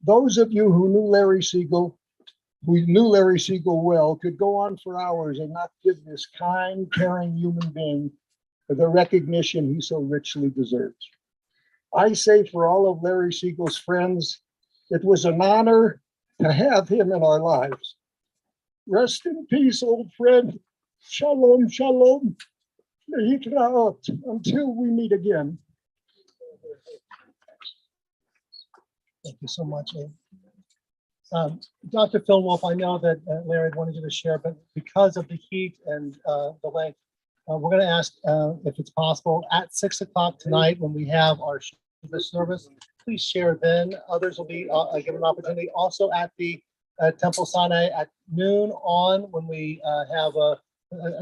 Those of you who knew Larry Siegel well, could go on for hours and not give this kind, caring human being the recognition he so richly deserves. I say for all of Larry Siegel's friends, it was an honor to have him in our lives. Rest in peace, old friend. Shalom, shalom. Until we meet again. Thank you so much, Abe. Dr. Phil Wolf, I know that Larry wanted you to share, but because of the heat and the length, we're going to ask if it's possible at 6 o'clock tonight when we have our service, please share then. Others will be given an opportunity also at the Temple Sinai at noon on when we have a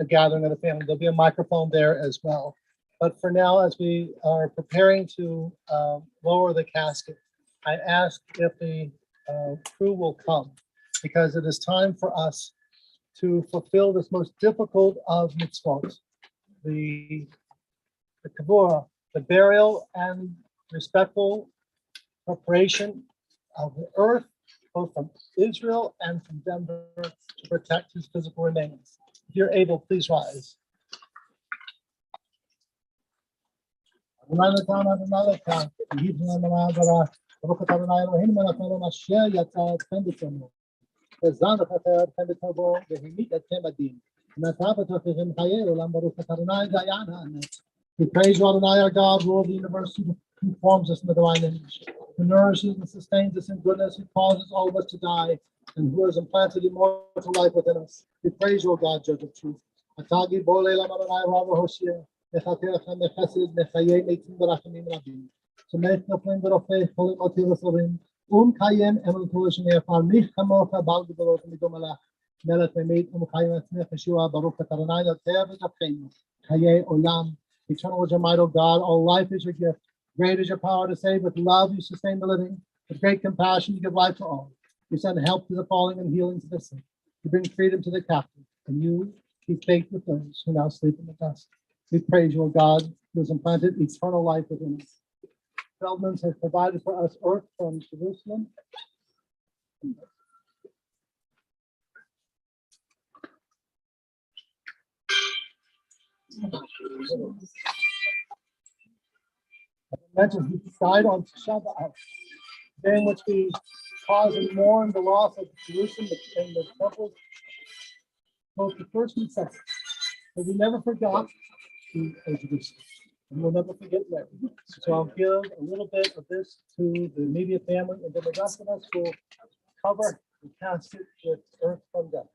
gathering of the family. There'll be a microphone there as well. But for now, as we are preparing to lower the casket, I ask if the crew will come, because it is time for us to fulfill this most difficult of mitzvot, the kavura, the burial and respectful preparation of the earth, both from Israel and from Denver, to protect his physical remains. If you're able, please rise. We praise you, Adonai, our God, Lord of the universe, who forms us in the divine image, who nourishes and sustains us in goodness, who causes all of us to die, and who has implanted immortal life within us. We praise you, O God, Judge of truth. Atagi bole lam Adonai Rava Hoshea, Nechateach Nechesed Nechayei Meitim Berachimim Rabim. So make no flame but of faith, holy motivus Orim, Kayem Emun Kodesh Neafar, Mich Hamocha Bal Gedolot Midomalach, מלך ומית ומחיים עצמך ישוע, ברוך אתה אדוני נותן ותבחנו, חיי עולם. Eternal and mighty God, all life is your gift. Great is your power to save. With love you sustain the living. With great compassion you give life to all. You send help to the falling and healing to the sick. You bring freedom to the captive, and you keep faith with those who now sleep in the dust. We praise you, O God, who has implanted eternal life within us. Feldman's has provided for us earth from Jerusalem. Mentions he died on Shabbat, during which we pause and mourn the loss of Jerusalem and the temple, both the first and second. But we never forgot Jerusalem, and we'll never forget Mary. So I'll give a little bit of this to the immediate family, and then the rest of us will cover the casket with earth from death.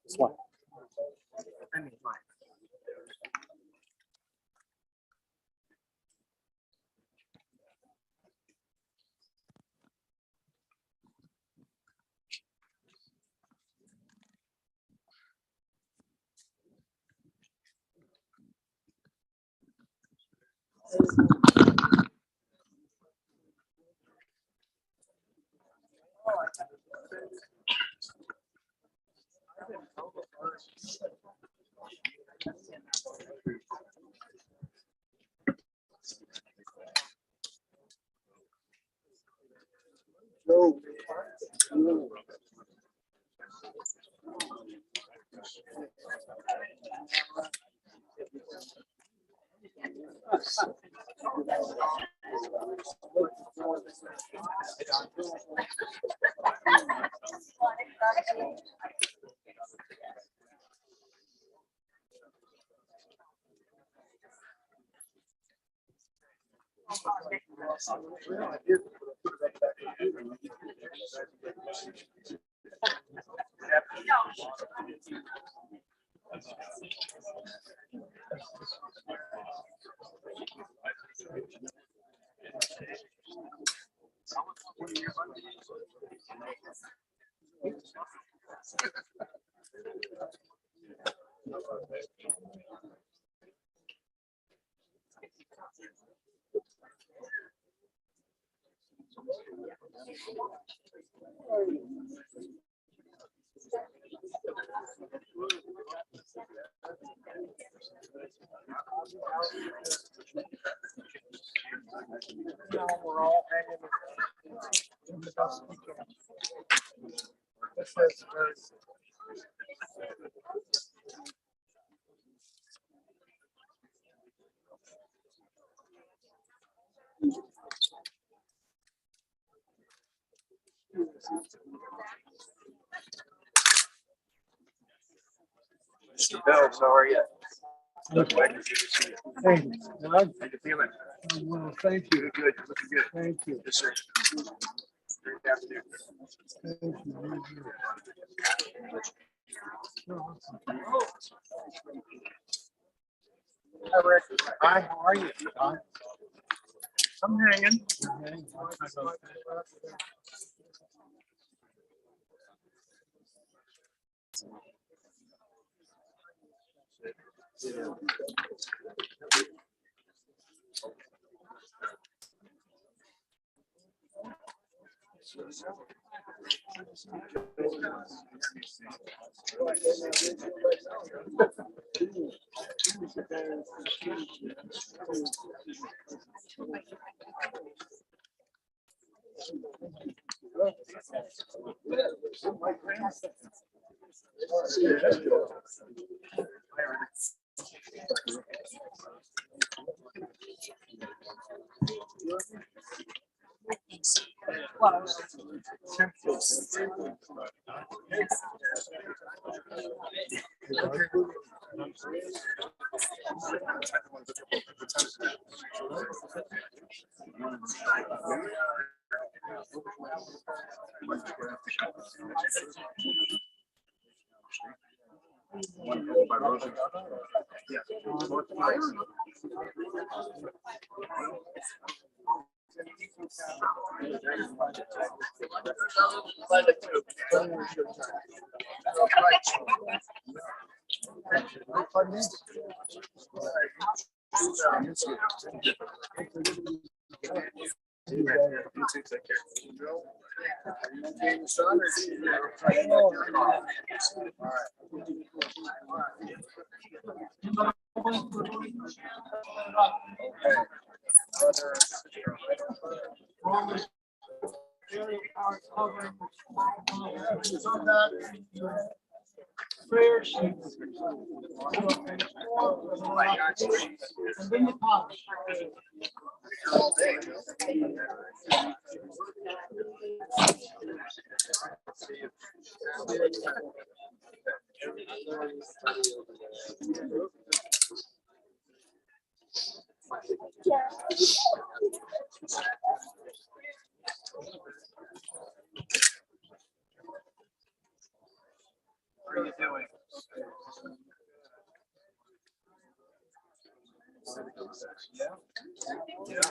This one. Now we're all hanging in the best we can. This is very. Mr. Bells, how are you? Thank you. Doug. How you feeling? Well, thank you. Good, looking good. Thank you. Yes, sir. Great afternoon. Thank you. Hi, Rick. Hi, how are you? I'm hanging. One held by Rosie. Yeah. North Place. Prayer sheet. And then the top. What are you doing? Yeah. Yeah.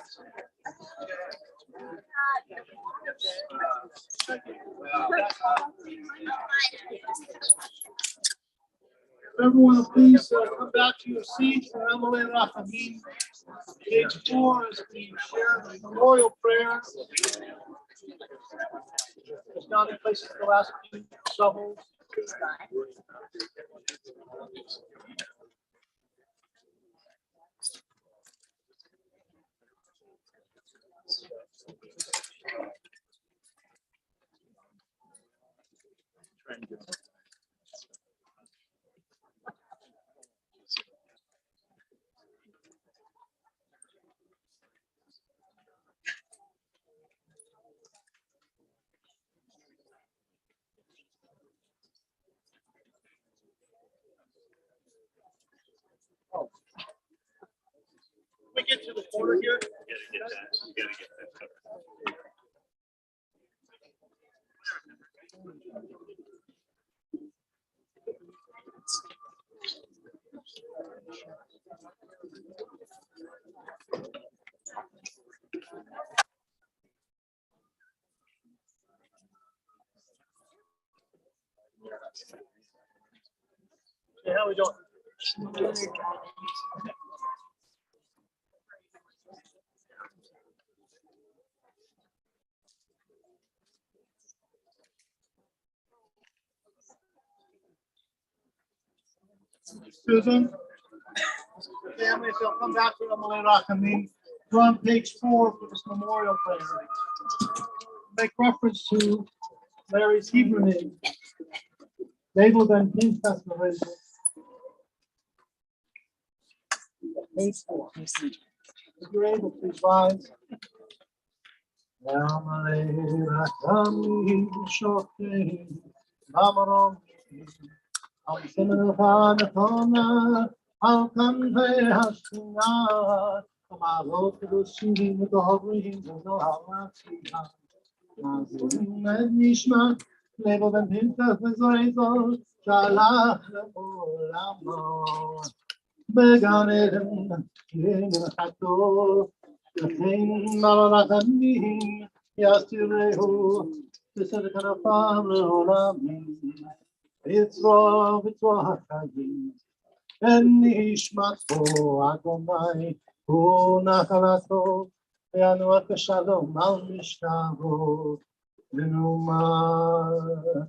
Everyone, please come back to your seats for Emily Rachamim. Page 4 is the share the memorial prayer. It's not in place of the last few shovels. We get to the corner here. Hey, how we doing? Susan, family, so come back to Emily Rachamim. We're on page 4 for this memorial prayer. Make reference to Larry's Hebrew name, labeled on Pinchas Merizah. Page 4. If you're able, please rise. Emily Rachamim Shoftim Amarom. I'm singing of Anatona. I'll come here, Hashina. Come out, look at the shooting with the hovering, you know how I feel. Nishma, labeled and Pinchas Merizah, Shalach Le'olamo. Began in Hato, the thing Maranatani, Yastirehu, the Sedekan of Le'olami. It's wrong, and Nishmato Adonai, who Nakalato, Yanuaka Shalom, Al Mishkavo, Venuma.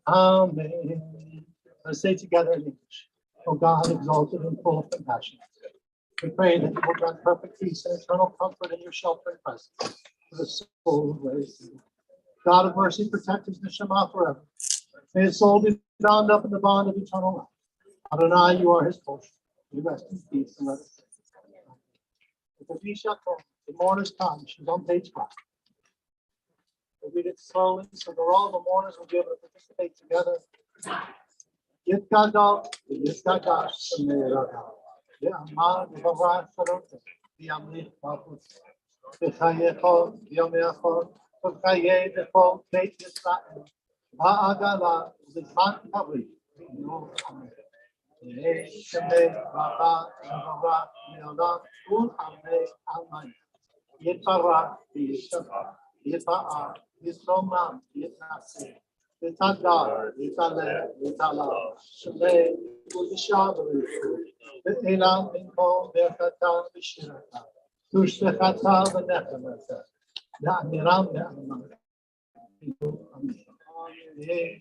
Amen. Let's say together in English. O God, exalted and full of compassion, we pray that you will grant perfect peace and eternal comfort in your sheltering presence for the soul of Larry. God of mercy, protect his neshama forever. May his soul be bound up in the bond of eternal life. Adonai, you are his portion. You rest in peace and let us say. The mourners come. She's on page 5. We'll read it slowly so that all the mourners will be able to participate together. Yitkadal, Yitkadash, Sameirah. Yamar, Yavah, Sarot, Yamlich, Malchus, Bechayecho, Yomeachot, Bechaye, Bechol, Beit Yisrael, Ha'agala, Zizman Kavli,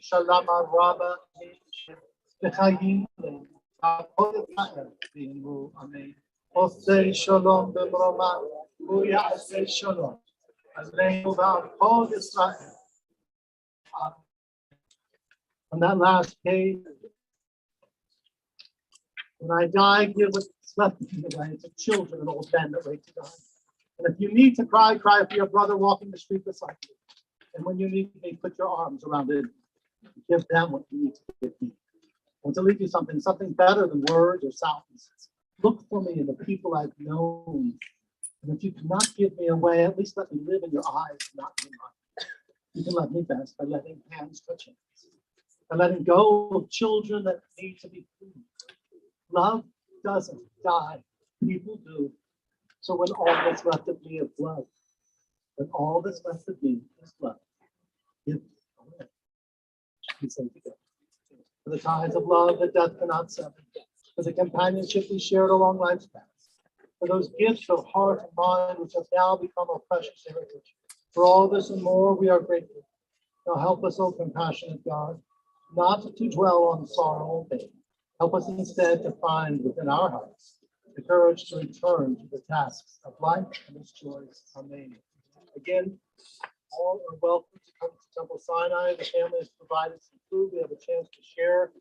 Shalom Rabba Bechayim Amen. Osei Shalom B'Roma Uyasei Shalom Aleinu V'Kol Yisrael. On that last page, when I die, give what's left of me away to children and old men that wait to die. And if you need to cry, cry for your brother walking the street beside you. And when you need me, put your arms around it. Give them what you need to give me. I want to leave you something better than words or sounds. Look for me in the people I've known. And if you cannot give me away, at least let me live in your eyes, not in mine. You can love me best by letting hands touch hands. By letting go of children that need to be freed. Love doesn't die. People do. So when all that's left of me is love, when all that's left of me is love, give away. We say together. For the ties of love that death cannot sever. For the companionship we shared along life's path. For those gifts of heart and mind which have now become our precious heritage. For all this and more, we are grateful. Now help us, O compassionate God, not to dwell on sorrow and pain. Help us instead to find within our hearts the courage to return to the tasks of life and its joys. Amen. Again, all are welcome to come to Temple Sinai. The family has provided some food. We have a chance to share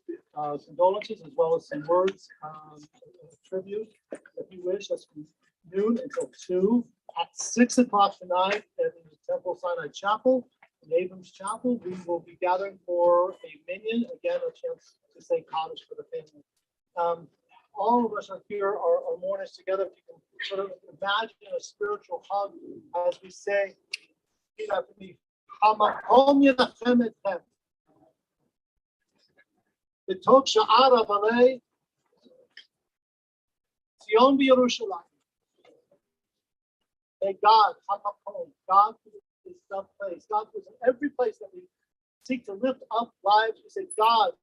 condolences as well as some words of tribute. If you wish, that's from noon until 2. At 6 o'clock tonight at the Temple Sinai Chapel, in Abrams Chapel, we will be gathering for a minion. Again, a chance to say Kaddish for the family. All of us are here, are mourners together. If you can sort of imagine a spiritual hug as we say, after me, Hamakom Yinachem Etchem. B'tok Sha'ar Avalei, Zion v'Yerushalayim. May God, Hamakom, God is the place. God is in every place that we seek to lift up lives. We say, God,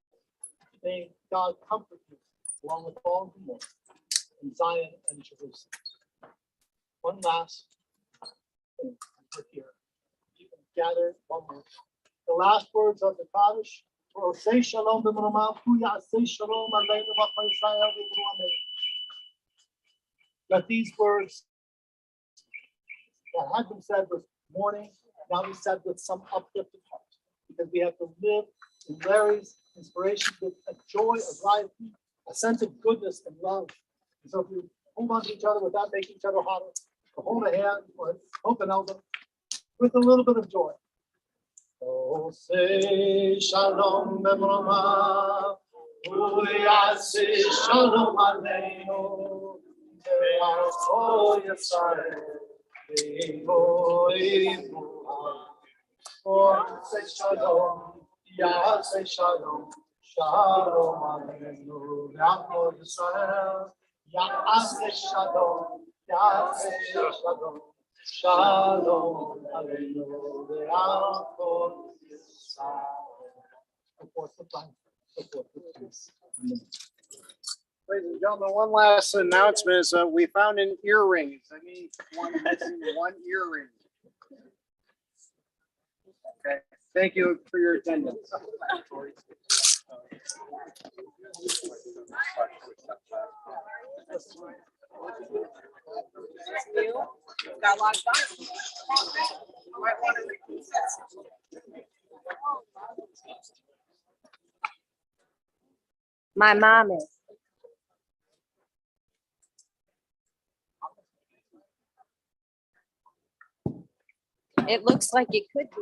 may God comfort you, along with all who mourn in Zion and Jerusalem. One last thing we're here. Gather one more time. The last words of the Kaddish. Say shalom b'mroma, say shalom aleinu v'chol Yisrael v'yivru amen. Let these words that had been said with mourning now be said with some uplifted heart, because we have to live in Larry's inspiration with a joy of life, a sense of goodness and love. And so if you hold on to each other without making each other hotter, or hold a hand or hold an elbow, with a little bit of joy. Oh, say shalom b'mroma, uyaseh shalom aleinu, v'chol Yisrael v'yivru. Oh, say shalom, yaseh shalom, shalom aleinu, v'chol Yisrael, yaseh shalom, yaseh shalom. Shalom aleinu ve'achol Yisrael. Support the plan, support the peace. Amen. Ladies and gentlemen, one last announcement is we found an earring. I need one missing one earring. Okay, thank you for your attendance. Got locked on. Might want to repeat that. My mom is. It looks like it could be.